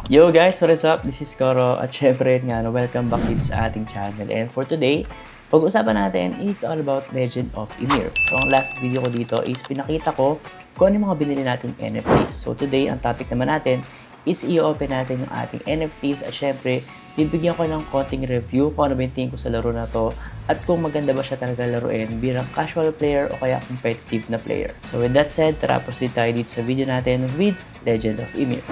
Yo guys, what is up? This is Koro at syempre nga, welcome back dito sa ating channel. And for today, pag-usapan natin is all about Legend of Ymir. So ang last video ko dito is pinakita ko kung ano yung mga binili nating NFTs. So today, ang topic naman natin is i-open natin yung ating NFTs at syempre, bibigyan ko ng konting review kung ano ba yung tingin ko sa laro na to at kung maganda ba siya talaga laruin bilang casual player o kaya competitive na player. So with that said, tara proceed tayo dito sa video natin with Legend of Ymir.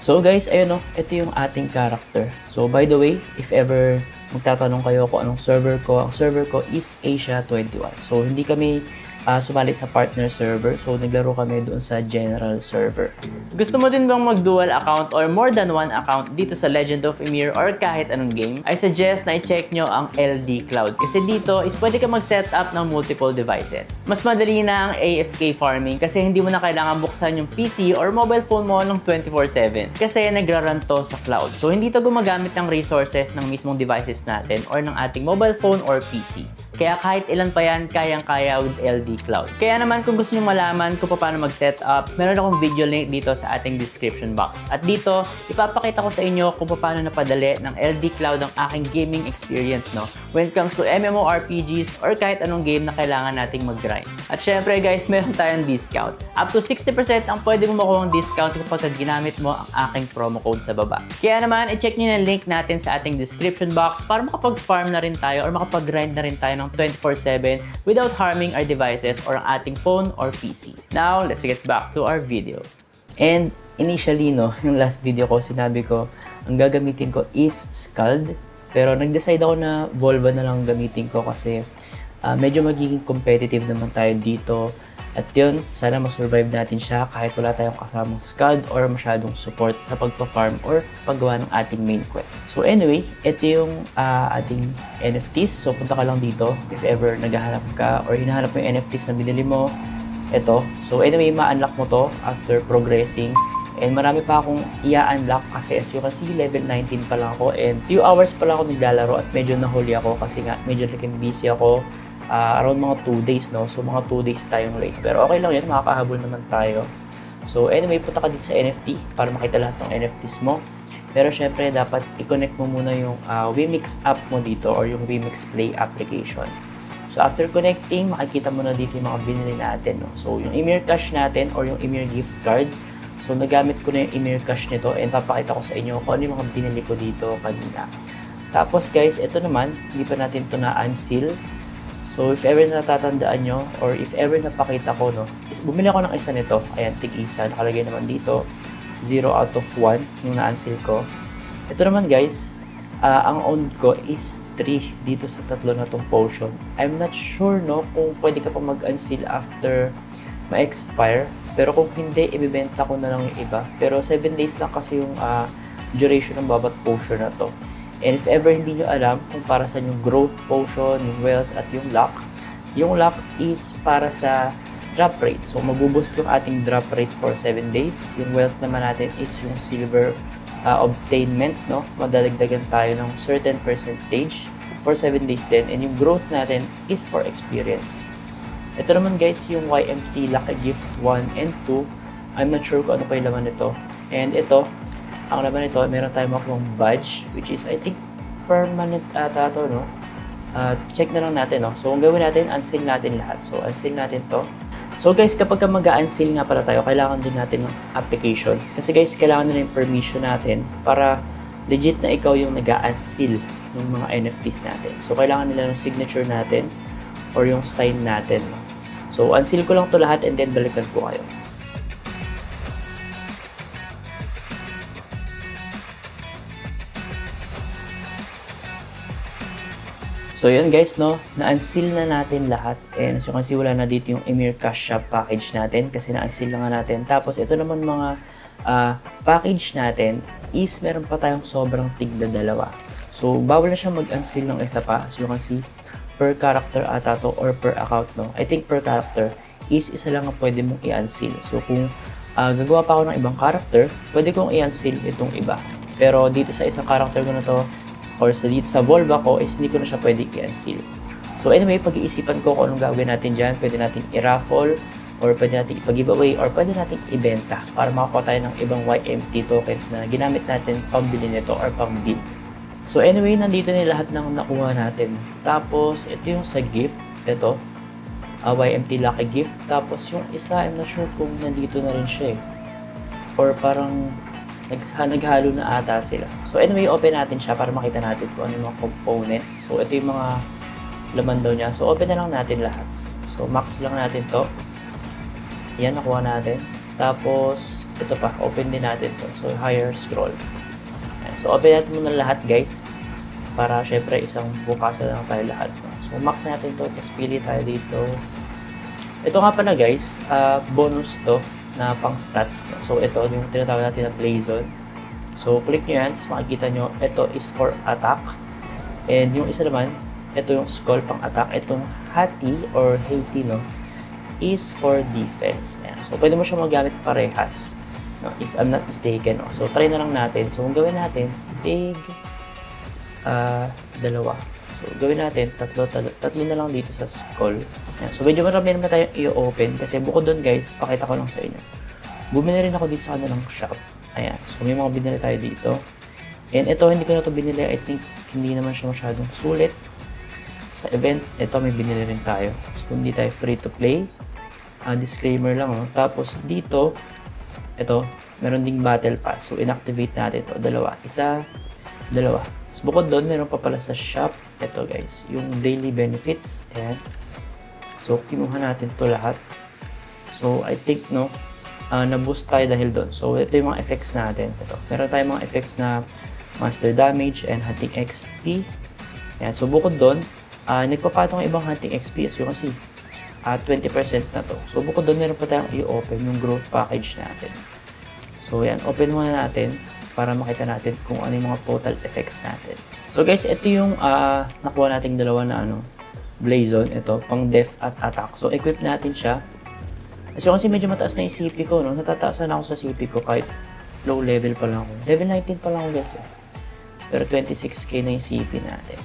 So guys, ayun o, ito yung ating character. So by the way, if ever magtatanong kayo kung anong server ko, ang server ko is Asia 21. So hindi kami sumali sa partner server. So, naglaro kami doon sa general server. Gusto mo din bang mag-dual account or more than one account dito sa Legend of Ymir or kahit anong game? I suggest na i-check nyo ang LD Cloud. Kasi dito is pwede ka mag-set up ng multiple devices. Mas madali na ang AFK farming kasi hindi mo na kailangan buksan yung PC or mobile phone mo ng 24/7. Kasi nagra-run to sa cloud. So, hindi to gumagamit ng resources ng mismong devices natin or ng ating mobile phone or PC. Kaya kahit ilan pa yan, kayang-kaya with LD Cloud. Kaya naman kung gusto nyo malaman kung paano mag-set up, meron akong video link dito sa ating description box. At dito, ipapakita ko sa inyo kung paano napadali ng LD Cloud ang aking gaming experience, no? When it comes to MMORPGs or kahit anong game na kailangan nating mag-grind. At syempre guys, meron tayong discount. Up to 60% ang pwede mo makuha ng discount kapag ginamit mo ang aking promo code sa baba. Kaya naman, i-check nyo yung link natin sa ating description box para makapag-farm na rin tayo or makapag-grind na rin tayo ng 24/7 without harming our devices or ang ating phone or PC. Now, let's get back to our video. And initially, no, yung last video ko, sinabi ko, ang gagamitin ko is Scald. Pero nag-decide ako na Volva na lang gamitin ko kasi medyo magiging competitive naman tayo dito. At yun, sana masurvive natin siya kahit wala tayong kasamang Scald or masyadong support sa pagpa-farm or paggawa ng ating main quest. So anyway, ito yung ating NFTs. So punta ka lang dito if ever naghahanap ka or hinahanap mo yung NFTs na binili mo. Ito. So anyway, ma-unlock mo to after progressing. And marami pa akong i-unlock kasi as you can see, level 19 pa lang ako. And few hours pa lang ako naglalaro at medyo nahuli ako kasi nga medyo naging busy ako. Around mga 2 days, no? So, mga 2 days tayong late. Pero okay lang yan, makakahabol naman tayo. So, anyway, punta ka dito sa NFT para makita lahat ng NFTs mo. Pero, syempre, dapat i-connect mo muna yung Wimix app mo dito or yung Wimix Play application. So, after connecting, makikita mo na dito yung mga binili natin, no? So, yung Ymir Cash natin or yung Ymir Gift Card. So, nagamit ko na yung Ymir Cash nito and papakita ko sa inyo kung ano yung mga binili ko dito kanina. Tapos, guys, ito naman, hindi pa natin ito na-unseal. So, if ever natatandaan nyo, or if ever napakita ko, no, is bumili ako ng isa nito. Ayan, tig-isa. Nakalagay naman dito, 0 out of 1, yung na-unseal ko. Ito naman, guys, ang own ko is 3 dito sa tatlo na tong potion. I'm not sure, no, kung pwede ka pa mag-unseal after ma-expire. Pero kung hindi, ibibenta ko na lang yung iba. Pero 7 days lang kasi yung duration ng bawat potion na to. And if ever hindi nyo alam kung para sa yung growth potion, yung wealth, at yung luck is para sa drop rate. So, mabuboost yung ating drop rate for 7 days. Yung wealth naman natin is yung silver obtainment, no? Madadagdagan tayo ng certain percentage for 7 days din. And yung growth natin is for experience. Ito naman guys, yung YMT Lucky Gift 1 and 2. I'm not sure kung ano pa yung laman nito. And ito, ang laman nito, meron tayong makuha badge, which is, I think, permanent ata to, no? Check na lang natin, no? So, ang gawin natin, unseal natin lahat. So, unseal natin to. So, guys, kapag mag-unseal nga pala tayo, kailangan din natin ng application. Kasi, guys, kailangan na yung permission natin para legit na ikaw yung nag-unseal ng mga NFTs natin. So, kailangan nila ng signature natin or yung sign natin, no? So, unseal ko lang to lahat and then balikan ko kayo. So yun guys, no, na-unseal na natin lahat and so kasi wala na dito yung Ymir Cash Shop package natin kasi na-unseal na nga natin. Tapos ito naman mga package natin is meron pa tayong sobrang tigda dalawa. So bawal na siya mag-unseal ng isa pa. So you can see per character ata to or per account, no. I think per character is isa lang ang pwede mong i-unseal. So kung gagawa pa ako ng ibang character, pwede kong i-unseal itong iba. Pero dito sa isang character ko na to or dito sa Volva ko is hindi ko na siya pwede i-unseal. So anyway, pag-iisipan ko kung anong gagawin natin dyan, pwede natin i-raffle or pwede natin ipag-giveaway, or pwede natin ibenta para makakuha tayo ng ibang YMT tokens na ginamit natin pambili nito or pang-bid. So anyway, nandito na lahat ng nakuha natin. Tapos, ito yung sa gift. Ito, YMT Lucky Gift. Tapos yung isa, I'm not sure kung nandito na rin siya or parang naghalo na ata sila. So anyway, open natin siya para makita natin kung ano yung mga component. So ito yung mga laman daw niya. So open na lang natin lahat. So max lang natin to. Yan, nakuha natin. Tapos, ito pa, open din natin to. So higher scroll. Yan. So open natin muna lahat guys. Para syempre isang bukasan lang tayo lahat. So max natin to. Tapos pili tayo dito. Ito nga pala guys, bonus to na pang stats. No? So ito yung tinatawag natin na play zone. So click nyo yan, so makikita nyo, ito is for attack. And yung isa naman, ito yung skull pang attack. Itong hati or hati, no, is for defense. Ayan. So pwede mo siya magamit parehas, no, if I'm not mistaken. No? So try na lang natin. So kung gawin natin, dalawa. So gawin natin, tatlo na lang dito sa skull. Ayan. So medyo marami naman tayo i-open kasi bukod doon guys, pakita ko lang sa inyo. Bumili rin ako dito sa kanilang shop. Ayan. So may mga binili tayo dito. And ito, hindi ko na ito binili. I think hindi naman siya masyadong sulit. Sa event, ito may binili rin tayo. So hindi tayo free to play. Disclaimer lang. No? Tapos dito, ito, meron ding battle pass. So inactivate natin ito. Dalawa. Isa, dalawa. So bukod doon, meron pa pala sa shop. Ito guys, yung daily benefits. Ayan. So kinuha natin to lahat. So I think no, na-boost tayo dahil doon. So ito yung mga effects natin. Ito. Meron tayong mga effects na monster damage and hunting XP. Ayan. So bukod doon, nagpapatong ibang hunting XP as you can see. 20% na to. So bukod doon, meron pa tayong i-open yung growth package natin. So yan, open muna natin para makita natin kung ano yung mga total effects natin. So guys, ito yung nakuha nating dalawa na Blazon. Ito, pang def at attack. So equip natin siya. Kasi medyo mataas na yung CP ko, no? Natataasan ako sa CP ko kahit low level pa lang ako. Level 19 pa lang ako guys. Pero 26k na yung CP natin.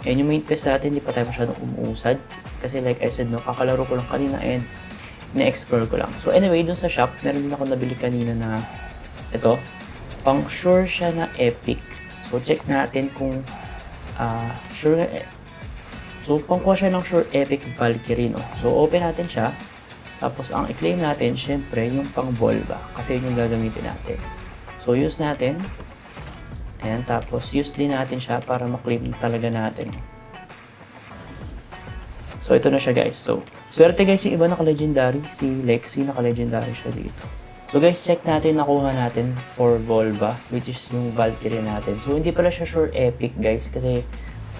And yung main quest natin, hindi pa tayo masyadong umuusad. Kasi like I said, no, kakalaro ko lang kanina and na-explore ko lang. So anyway, dun sa shop, meron din ako nabili kanina na ito. Pang sure siya na epic. So check natin kung sure. So pangkuha siya ng sure epic Valkyrie, no? So open natin siya. Tapos ang i-claim natin, syempre, yung pang Volva. Kasi yun yung gagamitin natin. So use natin. Ayan, tapos use din natin siya para ma-claim talaga natin. So ito na siya guys. So swerte guys yung iba naka-legendary. Si Lexi naka-legendary siya dito. So guys, check natin, nakuha natin for Volva, which is yung Valkyrie natin. So hindi pala siya sure epic guys, kasi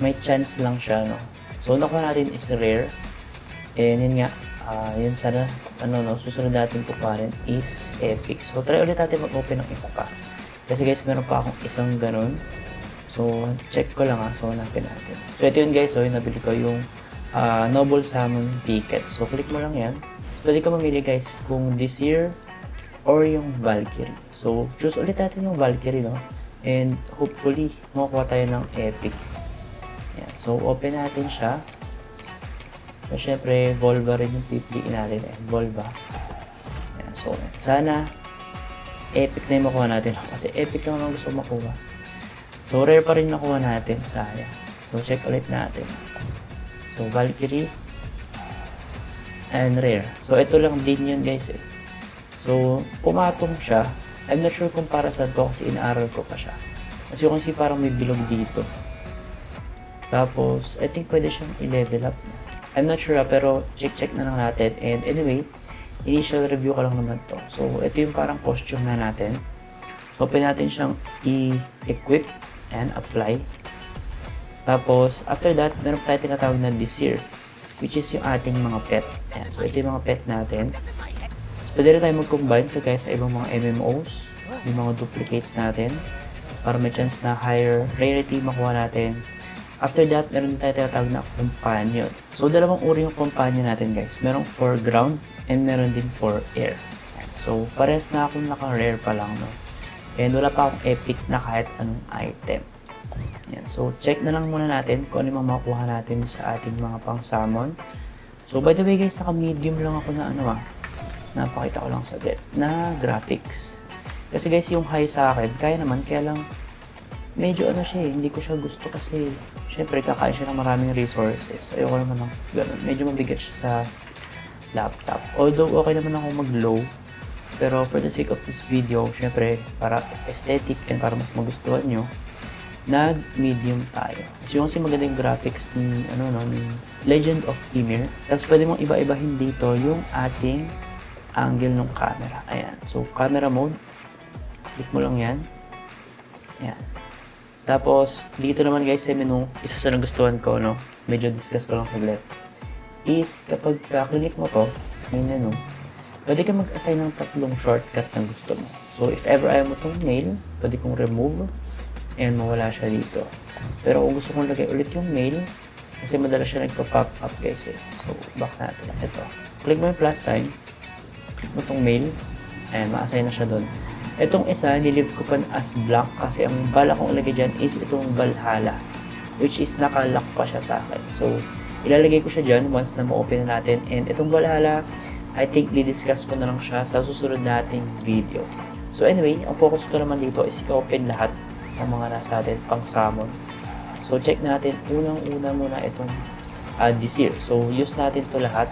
may chance lang siya, no. So nakuha natin is rare. And yun nga, yun sana, susunod natin kukuhanin is epic. So try ulit natin mag-open ng isa pa. Kasi guys, meron pa akong isang ganun. So check ko lang so hanapin natin. So ito yun guys, so yung nabili ko yung Noble Salmon ticket. So click mo lang yan. So pwede ka mamili guys kung this year or yung Valkyrie. So choose ulit natin yung Valkyrie, no? And hopefully, makakuha tayo ng epic. Yan. So open natin siya. So syempre, Volva rin yung pipiliin natin. Volva. Yan. So sana epic na yung makuha natin. Kasi epic lang ang gusto makuha. So rare pa rin nakuha natin. Sayang. So check ulit natin. So Valkyrie and rare. So ito lang din yun guys. So pumatong siya. I'm not sure kung para sa to kasi inaaral ko pa siya. Kasi kasi parang may bilog dito. Tapos I think pwede siyang i-level up. I'm not sure pero check na lang natin. And anyway, initial review ko lang naman to. So ito yung parang costume na natin. So open natin siyang i-equip and apply. Tapos after that, meron tayo tinatawag na this year, which is yung ating mga pet. Ayan. So ito yung mga pet natin. So pwede rin tayo mag-combine to guys sa ibang mga MMOs, yung mga duplicates natin, para may chance na higher rarity makuha natin. After that, meron tayo tinatawag na companion. So dalawang uri yung companion natin guys. Merong for ground and meron din for air. Ayan. So parehas na akong naka-rare pa lang, no? And wala pa akong epic na kahit anong item. Ayan. So check na lang muna natin kung ano yung makuha natin sa ating mga pang-summon. So by the way guys, naka-medium lang ako na napakita ko lang saglit, na graphics. Kasi guys, yung high sa akin, kaya naman, kaya lang, medyo ano siya hindi ko siya gusto kasi, syempre, kakain siya ng maraming resources. Ayoko naman ng ganun. Medyo mabigat siya sa laptop. Although, okay naman ako mag-low. Pero for the sake of this video, syempre, para aesthetic and para mas magustuhan nyo, nag-medium tayo. So, yung kasi maganda yung graphics ni, ni Legend of Ymir. Tapos, pwede mong iba-ibahin dito yung ating angle ng camera. Ayan. So, camera mode. Click mo lang yan. Ayan. Tapos, dito naman guys, sa menu, isa sa nagustuhan ko, no? Medyo discuss ko lang saglit. Is, kapag click mo to, may menu, pwede ka mag-assign ng 3 shortcut na gusto mo. So, if ever ayaw mo itong mail, pwede kong remove and mawala siya dito. Pero kung gusto kong lagay ulit yung mail, kasi madalas siya nagpa-pop up guys eh. So, back natin. Ito. Click mo yung plus sign, click mo itong mail, and ma-assign na siya doon. Itong isa, nilive ko pa as blank kasi ang bala kong ilagay dyan is itong Valhalla, which is naka-lock pa siya sa akin. So, ilalagay ko siya dyan once na ma-open na natin. And itong Valhalla, I think di-discuss ko na lang siya sa susunod nating video. So anyway, ang focus ko naman dito is i-open lahat ng mga nasa atin pang summon. So check natin, unang-una muna itong Disir. So use natin to lahat.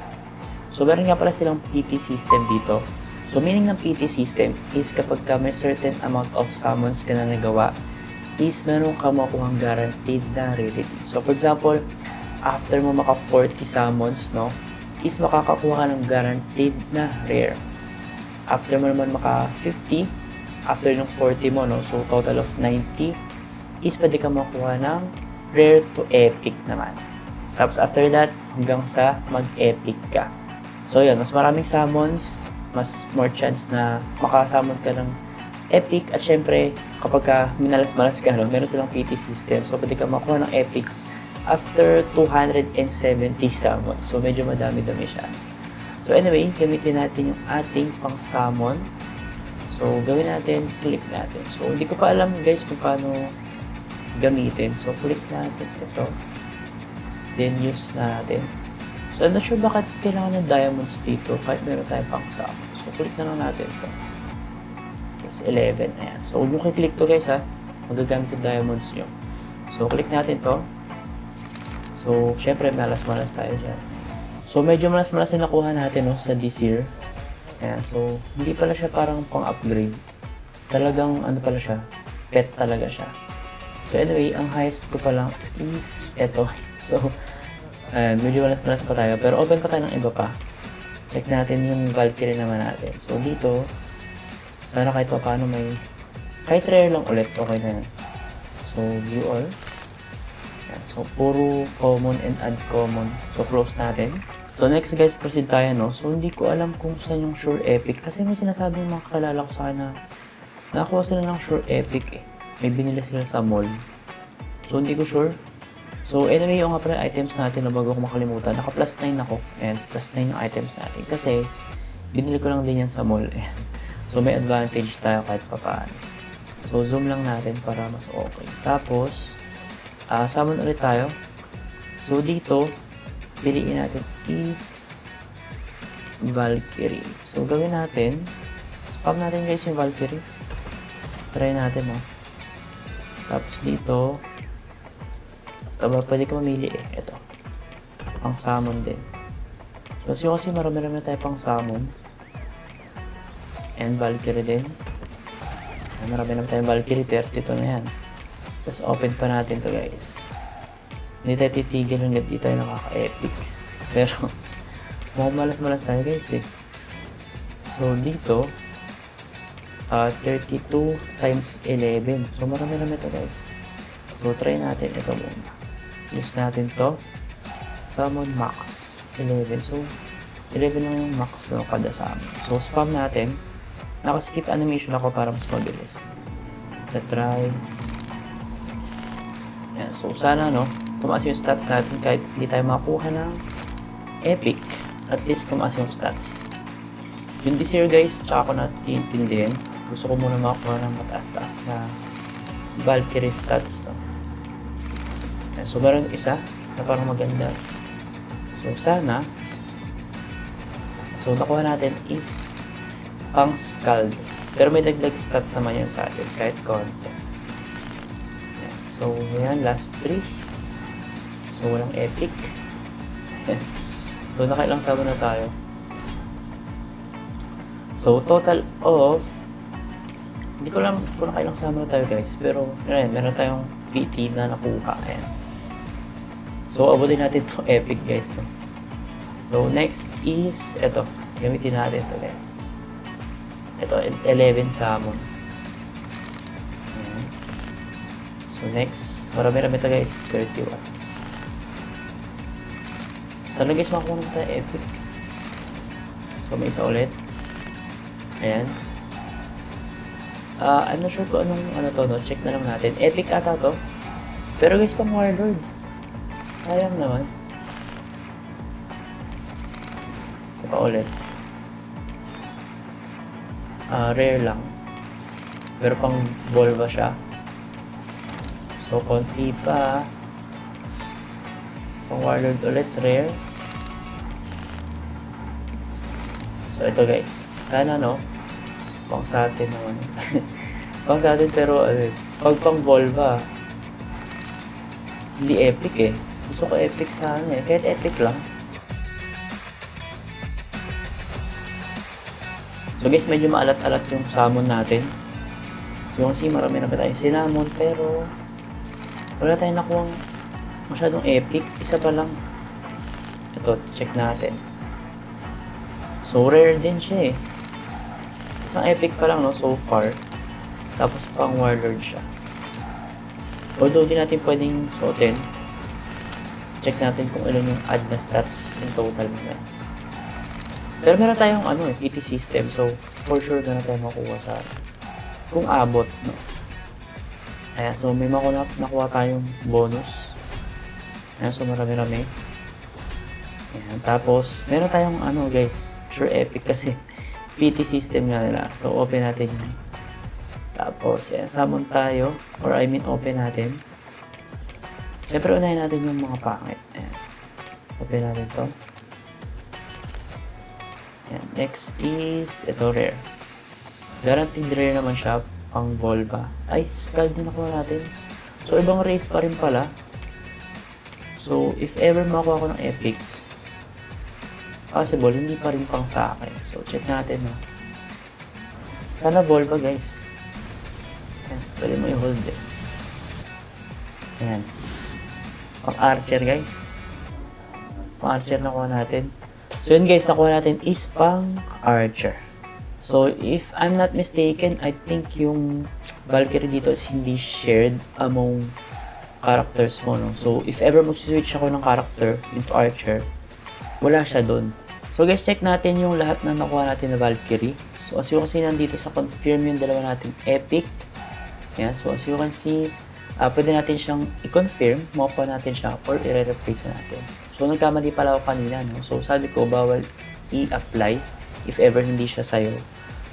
So meron nga pala silang PT system dito. So meaning ng PT system is kapag ka may certain amount of summons ka na nagawa, is meron ka makuhang guaranteed na rarity. So for example, after mo maka 40 summons, no, is makakakuha ka ng guaranteed na rare. After mo naman maka 50, after ng 40 mo, no, so total of 90, is pwede ka makuha ng rare to epic naman. Tapos after that, hanggang sa mag-epic ka. So yun, mas maraming summons, mas more chance na makasummon ka ng epic. At syempre, kapag ka minalas-malas ka, no, meron silang PT system, so pwede ka makuha ng epic after 270 summons. So, medyo madami-dami siya. So, anyway, gamitin natin yung ating pang-summon. So, gawin natin, click natin. So, hindi ko pa alam guys kung paano gamitin. So, click natin ito. Then, use natin. So, I'm not sure bakit kailangan ng diamonds dito kahit meron tayong pang-summon. So, click na lang natin ito. It's 11. Ayan. So, huwag nyo click to guys ha. Magagamit yung diamonds nyo. So, click natin to. So, syempre, malas-malas tayo dyan. So, medyo malas-malas yung nakuha natin no, sa Disir. Ayan, so, hindi pala siya parang pang-upgrade. Talagang, ano pala siya, pet talaga siya. So, anyway, ang highest ko pa lang is eto. So, medyo malas-malas pa tayo. Pero open pa tayo ng iba pa. Check natin yung Valkyrie naman natin. So, dito, sana kahit pa paano may, kahit rare lang ulit, okay na yan. So, view all. So, puro common and uncommon. So, close natin. So, next guys, proceed tayo, no? So, hindi ko alam kung saan yung Sure Epic. Kasi may sinasabi yung mga kalala ko sana nakakuha sila ng Sure Epic eh. May binili sila sa mall. So, hindi ko sure. So, anyway, yung nga pala items natin na bago ko makalimutan. Naka plus 9 ako. And plus 9 yung items natin. Kasi, binili ko lang din yan sa mall eh. So, may advantage tayo kahit pa paano. So, zoom lang natin para mas okay. Tapos, summon ulit tayo. So, dito, piliin natin is Valkyrie. So, gawin natin. Spam natin guys yung Valkyrie. Try natin, no? Tapos dito, pwede ka mamili eh. Ito. Pang summon din. Kasi marami-rami tayo pang summon. And Valkyrie din. Marami naman tayong Valkyrie. 32 na yan. Tapos open pa natin to guys. Hindi tayo titigil hanggang di tayo nakaka-epic. Pero, malas-malas tayo guys eh. So, dito, 32 times 11. So, marami-rami to guys. So, try natin ito muna. Use natin to. Summon max 11. So, 11 lang yung max no, kada summon. So, spam natin. Naka-skip animation ako para mas mabilis. Try. Yan. So, sana, no, tumaas yung stats natin kahit hindi tayo makuha ng epic. At least, tumaas yung stats. Yung Disir, guys, tsaka ko natin intindihin. Gusto ko muna makakuha ng mataas-taas na Valkyrie stats, no. Yan. So, meron isa na parang maganda. So, sana, so, nakuha natin is pang scald. Pero may dagdag stats naman yan sa atin, kahit konti. Yan. So, yan, last 3. So, walang epic. So, nakailang summon na tayo. So, total of, hindi ko lang kung nakailang summon na tayo guys, pero meron tayong PT na nakuha. Ayan. So, abutin natin itong epic guys. No? So, next is, ito, gamitin natin ito guys. Ito, 11 summon. Ayan. So, next, marami-rami ito guys, 31. Sana guys, makakuha naman tayo epic. So, may isa ulit. Ayan. I'm not sure kung anong to, no? Check na lang natin. Epic ata to. Pero guys, pang Warlord. Sayang naman. Isa pa ulit. Rare lang. Pero pang Volva siya. So, konti pa. Pang Warlord ulit, rare. So, ito guys. Sana, no? Pang sa atin naman. Pang sa atin, pero, pag pang Volva, hindi epic eh. Gusto ko epic sana eh. Kahit epic lang. So guys, medyo maalat-alat yung summon natin. So kasi marami na pa tayong sinamon, pero wala tayong nakuha masyadong epic. Isa pa lang. Ito, check natin. So rare din siya eh. Isang epic pa lang no, so far. Tapos pang Warlord siya. Although di natin pwedeng suotin. Check natin kung ilan yung add na stats in total naman. Pero meron tayong PT system, so for sure na tayo makuha sa kung abot, no? Ayan, so may nakuha tayong bonus. Ayan, so marami-rami. Ayan, tapos meron tayong guys, sure epic kasi PT system nga nila. So open natin yun. Tapos, ayan, summon tayo, or I mean open natin. Siyempre unahin natin yung mga pangit. Ayan. Open natin to. Ayan. Next is, ito rare. Guaranteed rare naman siya, pang Volva. Ay, scald din nakuha natin. So, ibang race pa rin pala. So, if ever makakuha ko ng epic, possible, hindi pa rin pang sa akin. So, check natin, no. Sana Volva, guys. Ayan, pwede mo i-hold eh. Ayan. Pang Archer, guys. Pang Archer nakuha natin. So yun guys, nakuha natin is pang Archer. So if I'm not mistaken, I think yung Valkyrie dito is hindi shared among characters mo, no? So if ever mo switch ako ng character into Archer, wala siya dun. So guys, check natin yung lahat na nakuha natin na Valkyrie. So as you can see, nandito sa confirm yung dalawa natin epic. Yan. So as you can see, pwede natin siyang i-confirm, makuha natin siya, or i-replace natin. So, nagkamali pala ako kanina, no? So, sabi ko, bawal i-apply if ever hindi siya sa'yo.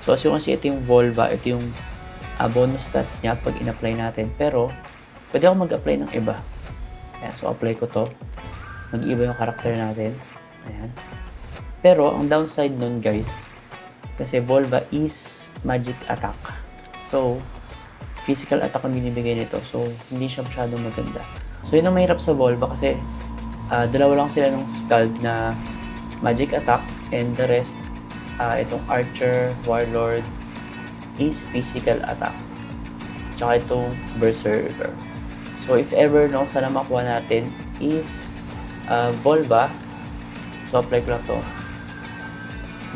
So, as you can see, ito yung Volva, ito yung bonus stats niya pag in-apply natin. Pero, pwede ako mag-apply ng iba. Ayan, so, apply ko to. Mag-iba yung karakter natin. Ayan. Pero, ang downside nun, guys, kasi Volva is magic attack. So, physical attack ang binibigay nito. So, hindi siya masyadong maganda. So, yun ang mahirap sa Volva kasi dalawa lang sila ng Scald na magic attack, and the rest, itong Archer, Warlord, is physical attack. Tsaka itong Berserker. So, if ever, no, sana makuha natin is Volva. So, apply ko lang to.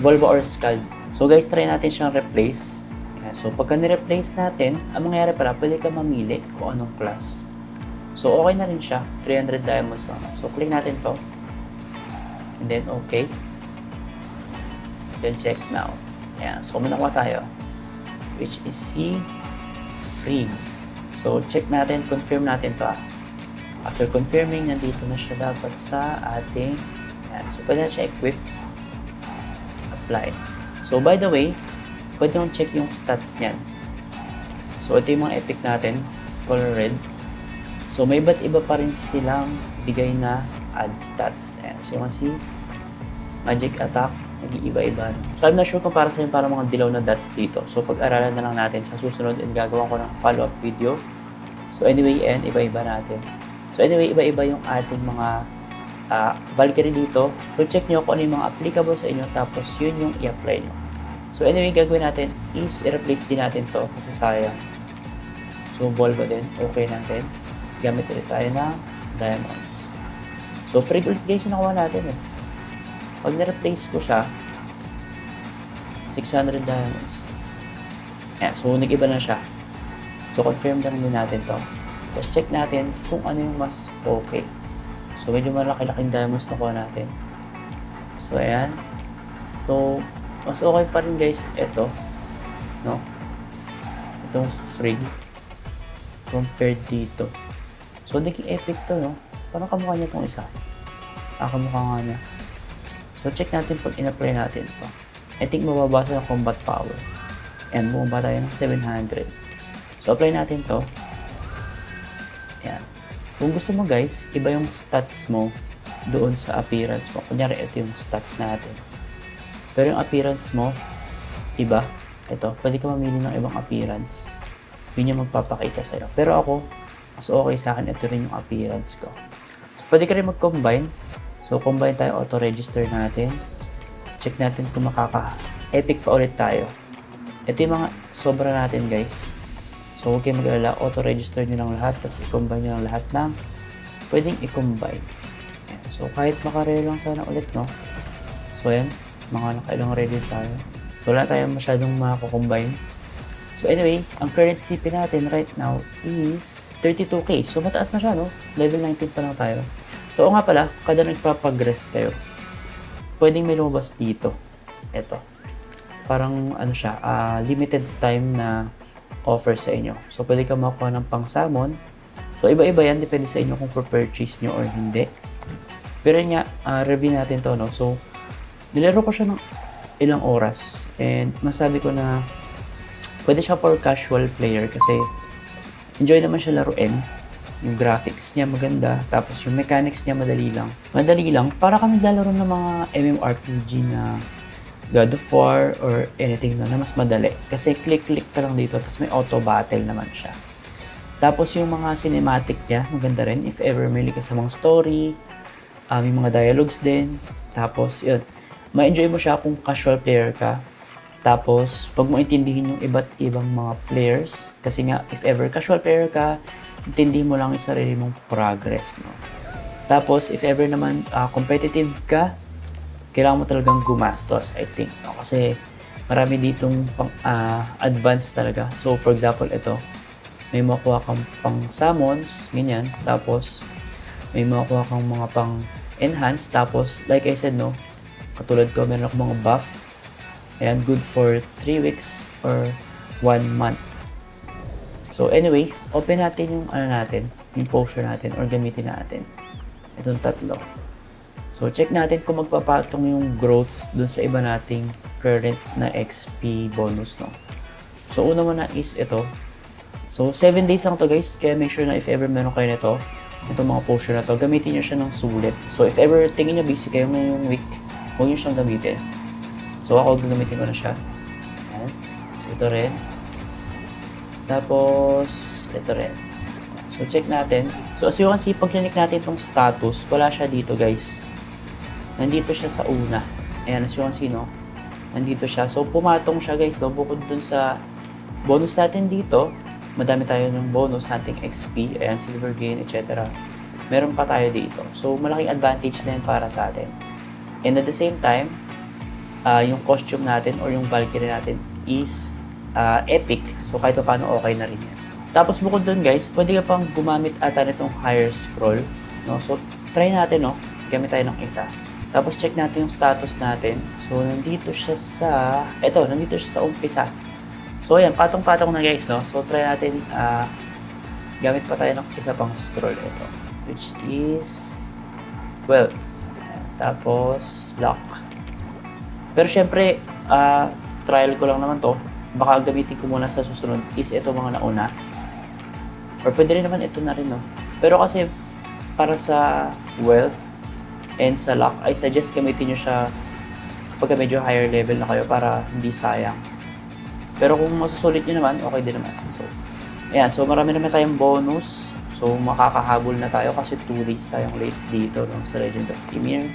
Volva or Scald. So, guys, try natin siyang replace. So, pagka ni-replace natin, ang mangyayari pala, pwede ka mamili kung anong class. So, okay na rin siya. 300 diamonds lang. So, click natin to. And then, okay. Then, check now. Ayan. So, may nakuha tayo. Which is si Free. So, check natin. Confirm natin to. After confirming, nandito na siya dapat sa ating. Ayan. So, pwede na siya equip. Apply. So, by the way, pwede nyo check yung stats niyan. So, ito yung mga epic natin. Color red. So, may iba't iba pa rin silang bigay na add stats. Ayan. So, you can see, magic attack, nag-iiba-iba. So, I'm not sure kung para sa para mga dilaw na dots dito. So, pag-aralan na lang natin sa susunod and gagawa ko ng follow-up video. So, anyway, and iba-iba natin. So, anyway, iba-iba yung ating mga Valkyrie dito. So, check nyo kung ano yung mga applicable sa inyo, tapos yun yung i-apply nyo. So, anyway, gagawin natin is i-replace din natin to kasi sayang. So, Volvo din. Okay natin. Gamit ulit tayo ng diamonds. So, free ulit guys yung nakuha natin eh. Pag na-replace ko siya, 600 diamonds. Ayan, so nag-iba na siya. So, confirm lang din natin to. Tapos, check natin kung ano yung mas okay. So, medyo malaki-laking diamonds nakuha natin. So, ayan. So, mas okay pa rin guys, ito. No? Itong free. Compared dito. So, naging epic to, no? Parang kamukha niya itong isa. Kamukha nga niya. So, check natin pag in-apply natin ito. I think mababasa ng combat power. And bumaba tayo ng 700. So, apply natin to. Ayan. Kung gusto mo guys, iba yung stats mo doon sa appearance mo. Kunyari, ito yung stats natin. Pero yung appearance mo, iba. Ito, pwede ka mamili ng ibang appearance. Yun yung magpapakita sa'yo. Pero ako, mas okay sa akin, ito rin yung appearance ko. So, pwede ka rin mag-combine. So, combine tayo, auto-register natin. Check natin kung makaka-epic pa ulit tayo. Ito yung mga sobra natin guys. So, huwag kayo mag-alala, auto-register nyo lang lahat, tapos i-combine nyo lang lahat ng pwedeng i-combine. So, kahit makarelo lang sana ulit, no? So, ayan, mga nakailang ready tayo. So, wala tayong masyadong makakombine. So, anyway, ang current CP natin right now is 32k. So, mataas na siya, no? Level 19 pa lang tayo. So, nga pala, kada nagpapagress kayo, pwedeng may lumabas dito. Ito. Parang, ano siya, limited time na offer sa inyo. So, pwede ka makuha ng pang-salmon. So, iba-iba yan. Depende sa inyo kung purchase nyo or hindi. Pero nga, review natin to, no? So, nilaro ko siya ng ilang oras. And, masabi ko na pwede siya for casual player kasi enjoy naman siya laruin. Yung graphics niya maganda. Tapos, yung mechanics niya madali lang. Madali lang. Para kami lalaro ng mga MMORPG na God of War or anything na mas madali. Kasi click-click ka lang dito, tapos may auto-battle naman siya. Tapos yung mga cinematic niya, maganda rin. If ever may ka sa mga story, may mga dialogues din. Tapos yun, ma-enjoy mo siya kung casual player ka. Tapos, pag mo intindihin yung iba't ibang mga players, kasi nga, if ever casual player ka, intindihin mo lang yung sarili mong progress. No? Tapos, if ever naman competitive ka, kailangan mo talagang gumastos, I think. No? Kasi marami ditong advanced talaga. So, for example, ito. May makuha kang pang summons, ganyan. Tapos, may makuha kang mga pang enhance. Tapos, like I said, no, katulad ko, meron akong mga buff. Ayan, good for 3 weeks or 1 month. So, anyway, open natin yung natin, yung potion natin or gamitin natin. Itong tatlo. So, check natin kung magpapatong yung growth dun sa iba nating current na XP bonus, no? So, una muna is ito. So, 7 days lang to guys. Kaya make sure na if ever meron kayo nito, itong mga potion na to, gamitin nyo siya ng sulit. So, if ever tingin nyo busy kayo ngayong week, huwag nyo siyang gamitin. So, ako gagamitin ko na siya. Ayan. So, ito rin. Tapos, ito rin. So, check natin. So, as you can see, pag click natin itong status, wala siya dito guys. Nandito siya sa una. Ayan, as you can see, no? Nandito siya. So, pumatong siya, guys, no? Bukod dun sa bonus natin dito, madami tayo ng bonus, hunting XP, ayan, silver gain, etc. Meron pa tayo dito. So, malaking advantage na yan para sa atin. And at the same time, yung costume natin or yung Valkyrie natin is epic. So, kahit pa paano, okay na rin yan. Tapos, bukod dun, guys, pwede ka pang gumamit ata nitong higher scroll, no? So, try natin, no? Gamit tayo ng isa. Tapos, check natin yung status natin. So, nandito siya sa... Ito, nandito siya sa umpisa. So, ayan, patong-patong na guys, no? So, try natin, gamit pa tayo ng isa pang scroll ito. Which is... 12. Ayan, tapos, lock. Pero, syempre, trial ko lang naman to. Baka gamitin ko muna sa susunod is ito mga nauna. Or pwede rin naman ito na rin, no? Pero kasi, para sa wealth, and sa lock, I suggest gamitin nyo siya kapag medyo higher level na kayo para hindi sayang. Pero kung masusulit nyo naman, okay din naman. So, ayan. So, marami tayong bonus. So, makakahabol na tayo kasi 2 days tayong late dito no, sa Legend of Ymir.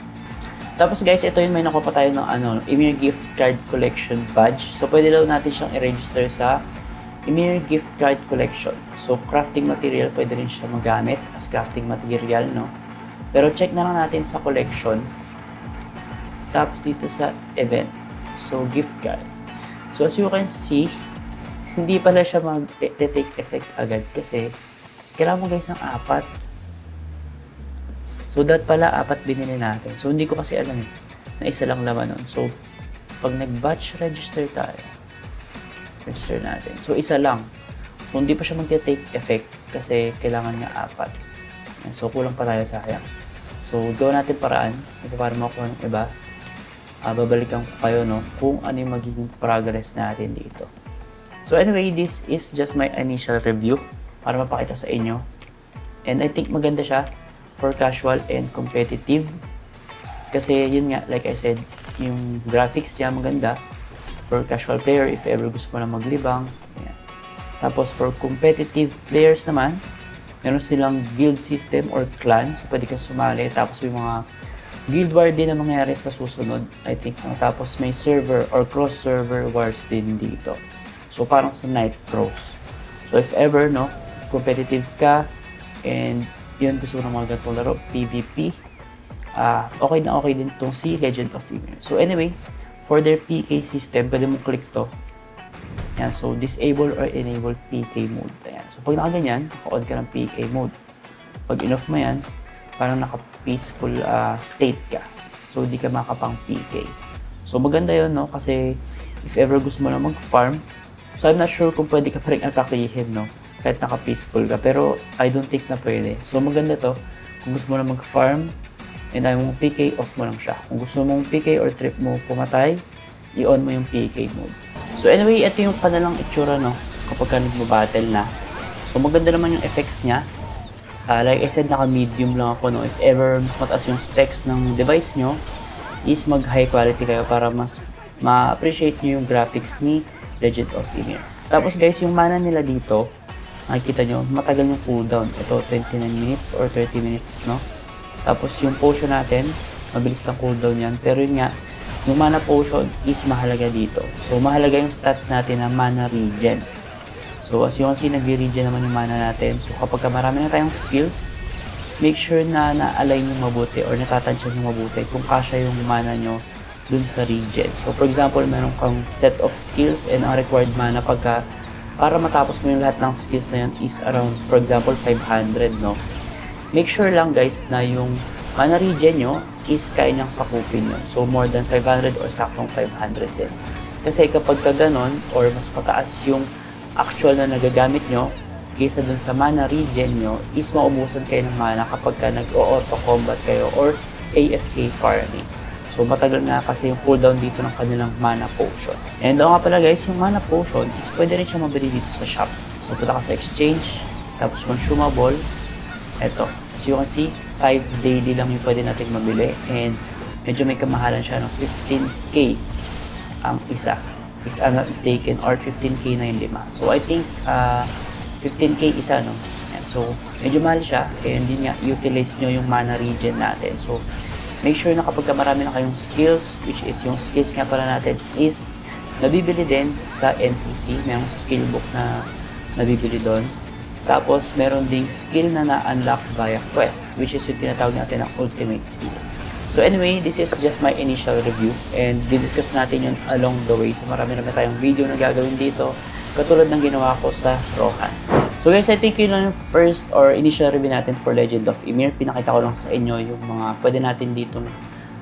Tapos guys, ito yun, may nakuha pa tayo ng Ymir Gift Card Collection Badge. So, pwede lang natin siyang i-register sa Ymir Gift Card Collection. So, crafting material, pwede rin siya magamit as crafting material, no? Pero check na lang natin sa collection. Tapos dito sa event. So, gift card. So, as you can see, hindi pala siya mag-take effect agad kasi kailangan mo guys ng 4. So, that pala 4 binili natin. So, hindi ko kasi alam na isa lang laman nun. So, pag nag-batch register tayo, register natin. So, isa lang. So, hindi pa siya mag-take effect kasi kailangan niya 4. So, kulang pa tayo sayang. So, gawin natin paraan. Para makuha ng iba. Babalikan ko kayo no, kung ano yung magiging progress natin dito. So anyway, this is just my initial review para mapakita sa inyo. And I think maganda siya for casual and competitive. Kasi yun nga, like I said, yung graphics niya maganda for casual player if ever gusto mo na maglibang. Ayan. Tapos for competitive players naman, meron silang guild system or clan. So pwede ka sumali. Tapos may mga guild war din na mangyayari sa susunod, I think. Tapos may server or cross-server wars din dito. So, parang sa Night Cross. So, if ever, no, competitive ka, and yun, gusto mo na mga ganitong laro, PvP, okay na okay din itong si Legend of Ymir. So, anyway, for their PK system, pwede mo click to. Yan, so, disable or enable PK mode. Ayan. So, pag nakaganyan, naka-on ka ng PK mode. Pag in-off mo yan, parang naka-peaceful state ka. So, hindi ka makapang PK. So, maganda yun, no? Kasi, if ever gusto mo na mag-farm, so, I'm not sure kung pwede ka pa rin atakihin, no? Kahit naka-peaceful ka. Pero, I don't think na pwede. So, maganda to. Kung gusto mo na mag-farm, and ayaw mong PK, off mo lang siya. Kung gusto mong PK or trip mo pumatay, i-on mo yung PK mode. So, anyway, ito yung kanilang itsura, no? Kapag ka nagmo-battle na. So, maganda naman yung effects niya. Like I said, naka-medium lang ako, no? If ever mas mataas yung specs ng device nyo, is mag-high quality kayo para mas ma-appreciate nyo yung graphics ni Legend of Ymir. Tapos guys, yung mana nila dito, nakikita nyo, matagal yung cooldown. Ito, 29 minutes or 30 minutes, no? Tapos yung potion natin, mabilis lang cooldown yan. Pero yun nga, yung mana potion is mahalaga dito. So, mahalaga yung stats natin na mana regen. So, as you can see, nag-regen naman yung mana natin. So, kapag marami na tayong skills, make sure na na-align yung mabuti or natatansya yung mabuti kung kasya yung mana nyo dun sa regen. So, for example, meron kang set of skills and ang required mana para matapos mo yung lahat ng skills na yun is around, for example, 500, no? Make sure lang, guys, na yung mana regen nyo is kaya niyang sakupin nyo. So, more than 500 or saktong 500 din. Kasi kapag ka ganon or mas mataas yung actual na nagagamit nyo kaysa dun sa mana regen nyo is maubusan kayo ng mana kapag ka nag-auto combat kayo or AFK farming. So matagal na kasi yung cooldown dito ng kanilang mana potion. And nga pala guys, yung mana potion is pwede rin siya mabili dito sa shop. So punta ka sa exchange, tapos consumable, eto. So you can see, 5 daily lang yung pwede natin mabili and medyo may kamahalan siya ng 15k ang isa. If I'm not mistaken, or 15k na yung 5. So, I think 15k isa, no? Yan. So, medyo mahal siya. And din nga, utilize nyo yung mana regen natin. So, make sure na kapag marami na kayong skills, which is yung skills nga pala natin, is nabibili din sa NPC. Mayroong skill book na nabibili doon. Tapos, meron ding skill na na-unlock via quest, which is yung tinatawag natin ng ultimate skill. So anyway, this is just my initial review and didiscuss natin yun along the way. So marami naman tayong video na gagawin dito katulad ng ginawa ko sa Rohan. So guys, I think yun lang yung first or initial review natin for Legend of Ymir. Pinakita ko lang sa inyo yung mga pwede natin dito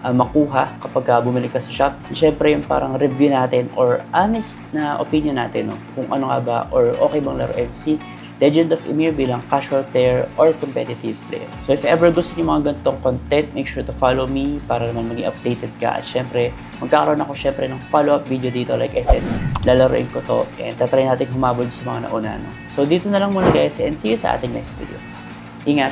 makuha kapag bumili ka sa shop. Siyempre yung parang review natin or honest na opinion natin, no? Kung ano nga ba or okay bang laruin si Legend of Ymir bilang casual player or competitive player. So if ever gusto niyo mga ganitong content, make sure to follow me para naman maging updated ka. At syempre, magkakaroon ako syempre ng follow-up video dito. Like I said, lalaroin ko to and tatry natin humabol sa mga nauna. No? So dito na lang muna guys and see you sa ating next video. Ingat!